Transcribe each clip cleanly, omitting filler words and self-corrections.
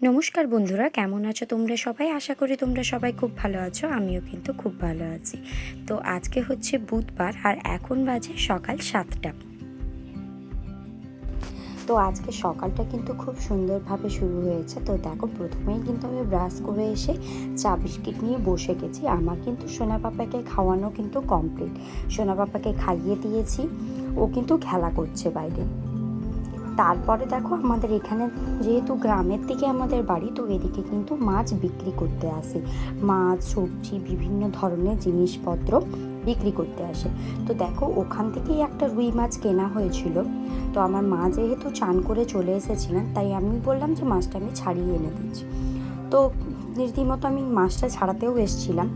নমস্কার বন্ধুরা, কেমন আছো তোমরা সবাই? আশা করি তোমরা সবাই খুব ভালো আছো। আমিও কিন্তু খুব ভালো আছি। তো আজকে হচ্ছে বুধবার আর এখন বাজে সকাল 7টা। তো আজকে সকালটা কিন্তু খুব সুন্দরভাবে শুরু হয়েছে। তো দেখো, প্রথমেই কিন্তু আমি ব্রাশ করে এসে চা বিস্কিট নিয়ে বসে গেছি। আমার কিন্তু সোনা পাপাকে খাওয়ানো কিন্তু কমপ্লিট। সোনা পাপাকে খাইয়ে দিয়েছি, ও কিন্তু খেলা করছে বাইরে। তারপরে দেখো, আমাদের এখানে যেহেতু গ্রামের দিকে আমাদের বাড়ি, তো এদিকে কিন্তু মাছ বিক্রি করতে আসে। মাছ, সবজি, বিভিন্ন ধরনের জিনিসপত্র বিক্রি করতে আসে। তো দেখো, ওখান থেকেই একটা রুই মাছ কেনা হয়েছিল। তো আমার মা যেহেতু চান করে চলে এসেছিলেন, তাই আমি বললাম যে মাছটা আমি ছাড়িয়ে এনে দিচ্ছি। তো রীতিমতো আমি মাছটা ছাড়াতেও এসেছিলাম,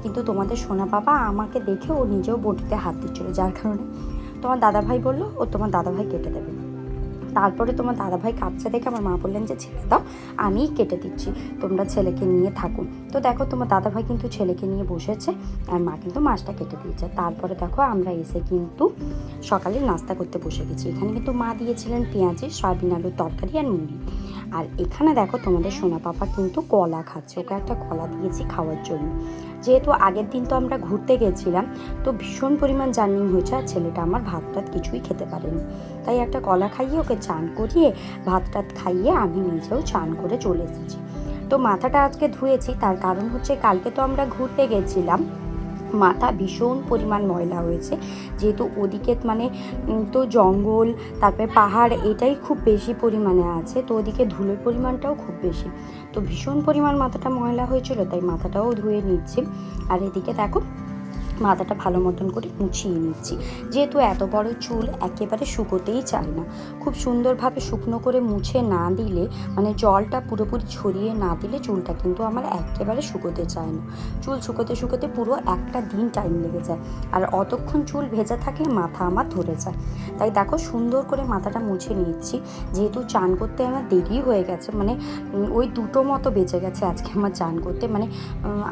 কিন্তু তোমাদের সোনা বাবা আমাকে দেখে ও নিজেও বটিতে হাত দিচ্ছিলো, যার কারণে তোমার দাদাভাই বললো ও তোমার দাদাভাই কেটে দেবে। তারপরে তোমার দাদাভাই কাটছে দেখে আমার মা বললেন যে ছেড়ে দাও, আমিই কেটে দিচ্ছি, তোমরা ছেলেকে নিয়ে থাকুন। তো দেখো, তোমার দাদাভাই কিন্তু ছেলেকে নিয়ে বসেছে আর মা কিন্তু মাছটা কেটে দিয়েছে। তারপরে দেখো, আমরা এসে কিন্তু সকালে নাস্তা করতে বসে গেছি। এখানে কিন্তু মা দিয়েছিলেন পেঁয়াজি, সয়াবিন আলুর তরকারি আর মুড়ি। আর এখানে দেখো, তোমাদের সোনা পাপা কিন্তু কলা খাচ্ছে। ওকে একটা কলা দিয়েছি খাওয়ার জন্য। যেহেতু আগের দিন তো আমরা ঘুরতে গেছিলাম, তো ভীষণ পরিমাণ জার্নি হয়েছে আর ছেলেটা আমার ভাত টাত কিছুই খেতে পারেনি। তাই একটা কলা খাইয়ে ওকে চান করিয়ে ভাত টাত খাইয়ে আমি নিজেও চান করে চলে এসেছি। তো মাথাটা আজকে ধুয়েছি, তার কারণ হচ্ছে কালকে তো আমরা ঘুরতে গেছিলাম, মাথা ভীষণ পরিমাণ ময়লা হয়েছে। যেহেতু ওদিকে মানে তো জঙ্গল, তারপরে পাহাড়, এটাই খুব বেশি পরিমাণে আছে, তো ওদিকে ধুলোর পরিমাণটাও খুব বেশি। তো ভীষণ পরিমাণ মাথাটা ময়লা হয়েছিল, তাই মাথাটাও ধুয়ে নিচ্ছি। আর এদিকে দেখো, মাথাটা ভালো মতন করে মুছিয়ে নিচ্ছি। যেহেতু এত বড় চুল একেবারে শুকোতেই চায় না, খুব সুন্দরভাবে শুকনো করে মুছে না দিলে, মানে জলটা পুরোপুরি ছড়িয়ে না দিলে চুলটা কিন্তু আমার একেবারে শুকোতে চায় না। চুল শুকোতে শুকোতে পুরো একটা দিন টাইম লেগে যায়, আর অতক্ষণ চুল ভেজা থাকলে মাথা আমার ধরে যায়। তাই দেখো, সুন্দর করে মাথাটা মুছে নিচ্ছি। যেহেতু চান করতে আমার দেরি হয়ে গেছে, মানে ওই 2টো মতো বেজে গেছে আজকে আমার চান করতে। মানে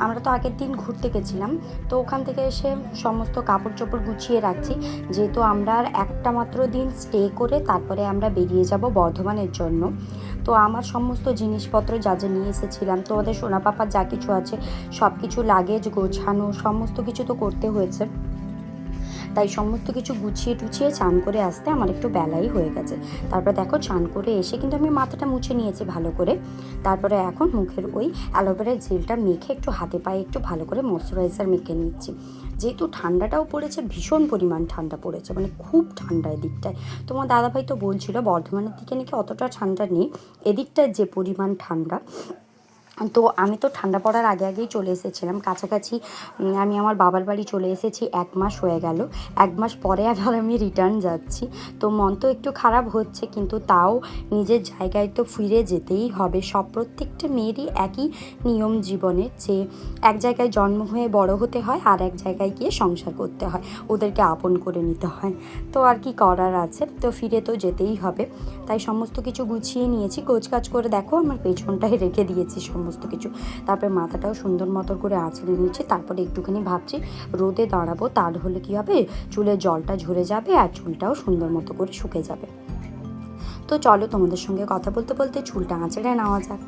আমরা তো আগের দিন ঘুরতে গেছিলাম, তো ওখান থেকে এসে সমস্ত কাপড় চোপড় গুছিয়ে রাখছি। যেহেতু আমরা আর একটা মাত্র দিন স্টে করে তারপরে আমরা বেরিয়ে যাব বর্ধমানের জন্য। তো আমার সমস্ত জিনিসপত্র যা যা নিয়ে এসেছিলাম, তো ওদের সোনা পাপার যা কিছু আছে সব কিছু লাগেজ গোছানো, সমস্ত কিছু তো করতে হয়েছে। তাই সমস্ত কিছু গুছিয়ে টুছিয়ে চান করে আসতে আমার একটু বেলাই হয়ে গেছে। তারপরে দেখো, চান করে এসে কিন্তু আমি মাথাটা মুছে নিয়েছি ভালো করে। তারপরে এখন মুখের ওই অ্যালোভেরার জেলটা মেখে একটু হাতে পায়ে একটু ভালো করে ময়শ্চারাইজার মেখে নিচ্ছি। যেহেতু ঠান্ডাটাও পড়েছে, ভীষণ পরিমাণ ঠান্ডা পড়েছে, মানে খুব ঠান্ডা এদিকটায়। তোমার দাদাভাই তো বলছিল বর্ধমানের দিকে নাকি অতটা ঠান্ডা নেই, এদিকটায় যে পরিমাণ ঠান্ডা। তো আমি তো ঠান্ডা পড়ার আগে আগেই চলে এসেছিলাম কাছাকাছি। আমি আমার বাবার বাড়ি চলে এসেছি, 1 মাস হয়ে গেল। 1 মাস পরে আবার আমি রিটার্ন যাচ্ছি। তো মন তো একটু খারাপ হচ্ছে, কিন্তু তাও নিজের জায়গায় তো ফিরে যেতেই হবে। প্রত্যেকটা মেয়েরই একই নিয়ম জীবনের, যে এক জায়গায় জন্ম হয়ে বড় হতে হয় আর এক জায়গায় গিয়ে সংসার করতে হয়, ওদেরকে আপন করে নিতে হয়। তো আর কি করার আছে, তো ফিরে তো যেতেই হবে। তাই সমস্ত কিছু গুছিয়ে নিয়েছি, গোছকাজ করে দেখো আমার পেছনটায় রেখে দিয়েছি সমস্ত কিছু। তারপরে মাথাটাও সুন্দর মতো করে আঁচড়ে নিচ্ছি। তারপরে একটুখানি ভাবছি রোদে দাঁড়াবো, তার হলে কি হবে, চুলের জলটা ঝরে যাবে আর চুলটাও সুন্দর মতো করে শুকে যাবে। তো চলো, তোমাদের সঙ্গে কথা বলতে বলতে চুলটা আঁচড়ে নেওয়া যাক।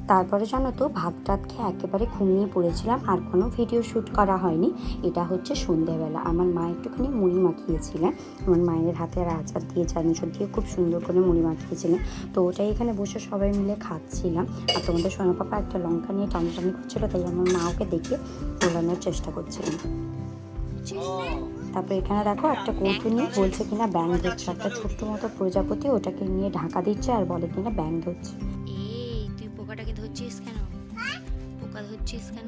তারপরে জানো তো ভাত টাত খেয়ে একেবারে ঘুমিয়ে পড়েছিলাম, আর কোনো ভিডিও শ্যুট করা হয়নি। এটা হচ্ছে সন্ধ্যেবেলা। আমার মা একটুখানি মুড়ি মাখিয়েছিলেন, আমার মায়ের হাতে আর আচার দিয়ে চানাচুর দিয়ে খুব সুন্দর করে মুড়ি মাখিয়েছিলেন। তো ওটাই এখানে বসে সবাই মিলে খাচ্ছিলাম। আর তোমাদের সোনা পাপা একটা লঙ্কা নিয়ে টানাটানি করছিলো, তাই আমার মা ওকে দেখে তোলানোর চেষ্টা করছিলাম। তারপর এখানে দেখো একটা কৌটো নিয়ে বলছে কিনা ব্যাঙ ধরছে, একটা ছোট্ট মতো প্রজাপতি, ওটাকে নিয়ে ঢাকা দিচ্ছে আর বলে কিনা ব্যাঙ ধরছে। এই তুই পোকাটাকে ধরছিস কেন? পোকা ধরছিস কেন?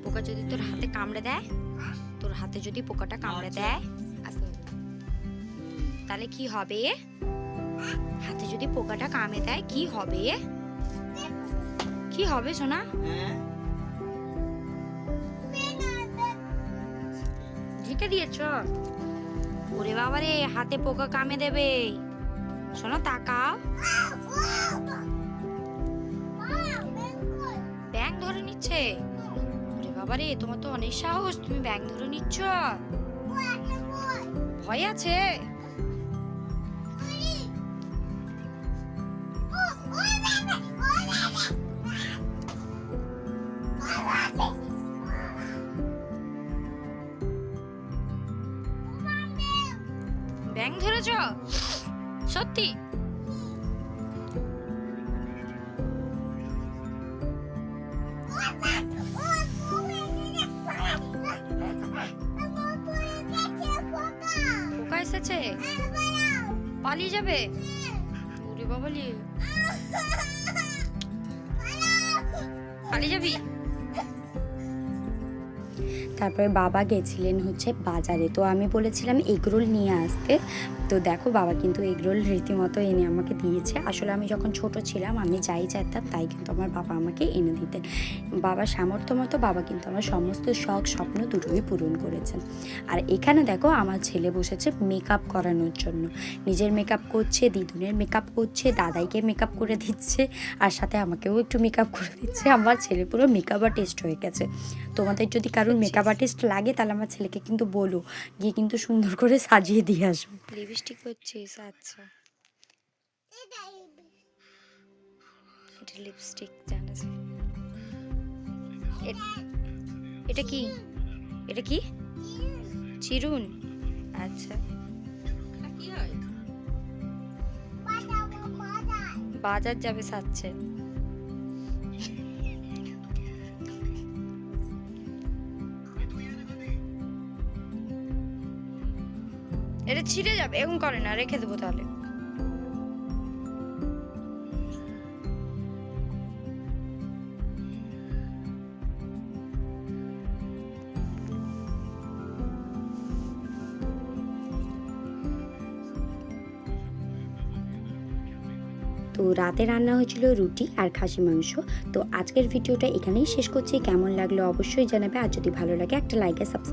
পোকা যদি তোর হাতে কামড়ে দেয়, তোর হাতে যদি পোকাটা কামড়ে দেয় তাহলে কি হবে? হাতে যদি পোকাটা কামড়ে দেয় কি হবে? কি হবে সোনা? ঢেকে দিয়েছ? ওরে বাবা রে, হাতে পোকা কামড়ে দেবে। শোনো তাকাও, ব্যাঙ ধরে নিচ্ছে। ওরে বাবা রে, তোমার তো অনেক সাহস, তুমি ব্যাঙ ধরে নিচ্ছ। ভয় আছে? ব্যাঙ ধরেছ সত্যি? পোকা এসেছে, পালিয়ে যাবে? ওরে বাবা রে, পালিয়ে যাবি? তারপরে বাবা গেছিলেন হচ্ছে বাজারে, তো আমি বলেছিলাম এগরোল নিয়ে আসতে। তো দেখো বাবা কিন্তু এগরোল রীতিমতো এনে আমাকে দিয়েছে। আসলে আমি যখন ছোট ছিলাম আমি যাই চাইতাম তাই কিন্তু আমার বাবা আমাকে এনে দিতেন। বাবার সামর্থ্য মতো বাবা কিন্তু আমার সমস্ত শখ স্বপ্ন দুটোই পূরণ করেছেন। আর এখানে দেখো আমার ছেলে বসেছে মেকআপ করানোর জন্য, নিজের মেকআপ করছে, দিদুনের মেকআপ করছে, দাদাইকে মেকআপ করে দিচ্ছে, আর সাথে আমাকেও একটু মেকআপ করে দিচ্ছে। আমার ছেলে পুরো মেকআপ আর্টিস্ট হয়ে গেছে। তোমাদের যদি কারোর মেকআপ আর্টিস্ট লাগে তাহলে আমার ছেলেকে কিন্তু বলো, গিয়ে কিন্তু সুন্দর করে সাজিয়ে দিয়ে আসবে। লিপস্টিক করছিস? আচ্ছা, এটা লিপস্টিক জানিস? এটা কি? এটা কি চিরুন? আচ্ছা, বাজার যাবে সাজছে। এটা ছিঁড়ে যাবে, এরকম করে না, রেখে দেবো তাহলে। তো রাতে রান্না হয়েছিল রুটি আর খাসি মাংস। তো আজকের ভিডিওটা এখানেই শেষ করছি। কেমন লাগলো অবশ্যই জানাবে, আর যদি ভালো লাগে একটা লাইক আর সাবস্ক্রাইব